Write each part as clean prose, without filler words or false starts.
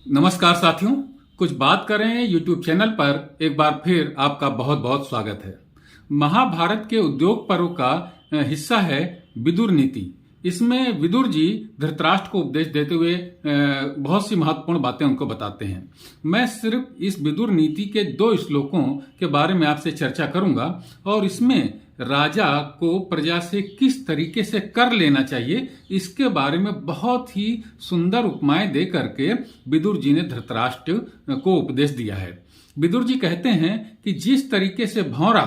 नमस्कार साथियों, कुछ बात करें यूट्यूब चैनल पर एक बार फिर आपका बहुत बहुत स्वागत है। महाभारत के उद्योग पर्व का हिस्सा है विदुर नीति। इसमें विदुर जी धृतराष्ट्र को उपदेश देते हुए बहुत सी महत्वपूर्ण बातें उनको बताते हैं। मैं सिर्फ इस विदुर नीति के 2 श्लोकों के बारे में आपसे चर्चा करूंगा और इसमें राजा को प्रजा से किस तरीके से कर लेना चाहिए इसके बारे में बहुत ही सुंदर उपमाएं दे करके विदुर जी ने धृतराष्ट्र को उपदेश दिया है। विदुर जी कहते हैं कि जिस तरीके से भौरा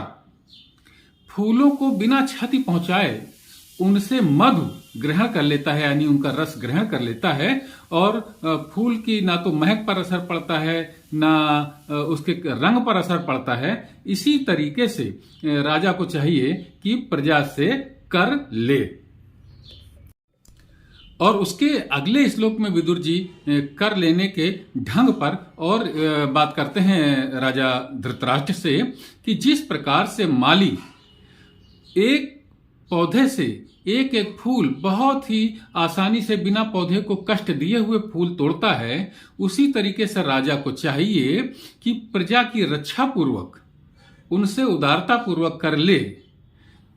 फूलों को बिना क्षति पहुंचाए उनसे मधु ग्रहण कर लेता है, यानी उनका रस ग्रहण कर लेता है, और फूल की ना तो महक पर असर पड़ता है ना उसके रंग पर असर पड़ता है, इसी तरीके से राजा को चाहिए कि प्रजा से कर ले। और उसके अगले श्लोक में विदुर जी कर लेने के ढंग पर और बात करते हैं राजा धृतराष्ट्र से कि जिस प्रकार से माली एक पौधे से एक एक फूल बहुत ही आसानी से बिना पौधे को कष्ट दिए हुए फूल तोड़ता है, उसी तरीके से राजा को चाहिए कि प्रजा की रक्षा पूर्वक उनसे उदारता पूर्वक कर ले।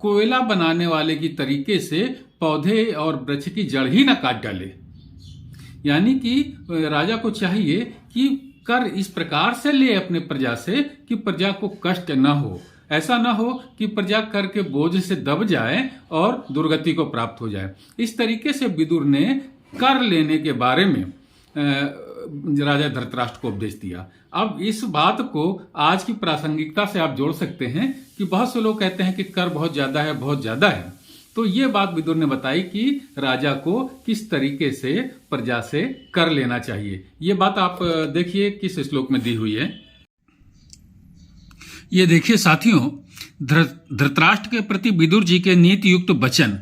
कोयला बनाने वाले की तरीके से पौधे और वृक्ष की जड़ ही न काट डाले। यानी कि राजा को चाहिए कि कर इस प्रकार से ले अपने प्रजा से कि प्रजा को कष्ट न हो। ऐसा न हो कि प्रजा कर के बोझ से दब जाए और दुर्गति को प्राप्त हो जाए। इस तरीके से विदुर ने कर लेने के बारे में राजा धृतराष्ट्र को उपदेश दिया। अब इस बात को आज की प्रासंगिकता से आप जोड़ सकते हैं कि बहुत से लोग कहते हैं कि कर बहुत ज्यादा है, बहुत ज्यादा है। तो ये बात विदुर ने बताई कि राजा को किस तरीके से प्रजा से कर लेना चाहिए। ये बात आप देखिए किस श्लोक में दी हुई है। ये देखिए साथियों, धृतराष्ट्र के प्रति विदुर जी के नीति युक्त वचन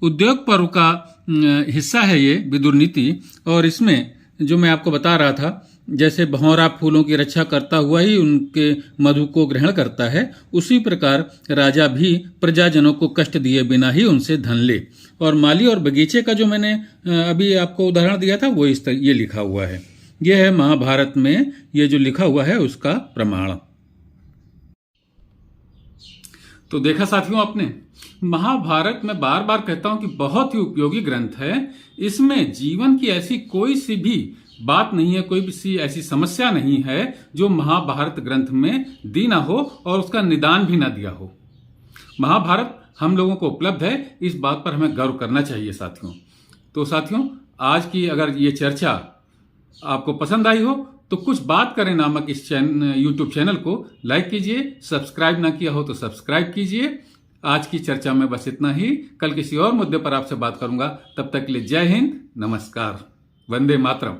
उद्योग पर्व का हिस्सा है ये विदुर नीति। और इसमें जो मैं आपको बता रहा था, जैसे भौरा फूलों की रक्षा करता हुआ ही उनके मधु को ग्रहण करता है, उसी प्रकार राजा भी प्रजाजनों को कष्ट दिए बिना ही उनसे धन ले। और माली और बगीचे का जो मैंने अभी आपको उदाहरण दिया था वो ये लिखा हुआ है। यह है महाभारत में ये जो लिखा हुआ है उसका प्रमाण। तो देखा साथियों आपने, महाभारत में बार बार कहता हूं कि बहुत ही उपयोगी ग्रंथ है। इसमें जीवन की ऐसी कोई सी भी बात नहीं है, कोई भी सी ऐसी समस्या नहीं है जो महाभारत ग्रंथ में दी ना हो और उसका निदान भी ना दिया हो। महाभारत हम लोगों को उपलब्ध है, इस बात पर हमें गर्व करना चाहिए साथियों। तो साथियों, आज की अगर ये चर्चा आपको पसंद आई हो तो कुछ बात करें नामक इस यूट्यूब चैनल को लाइक कीजिए, सब्सक्राइब ना किया हो तो सब्सक्राइब कीजिए। आज की चर्चा में बस इतना ही। कल किसी और मुद्दे पर आपसे बात करूंगा। तब तक के लिए जय हिंद, नमस्कार, वंदे मातरम।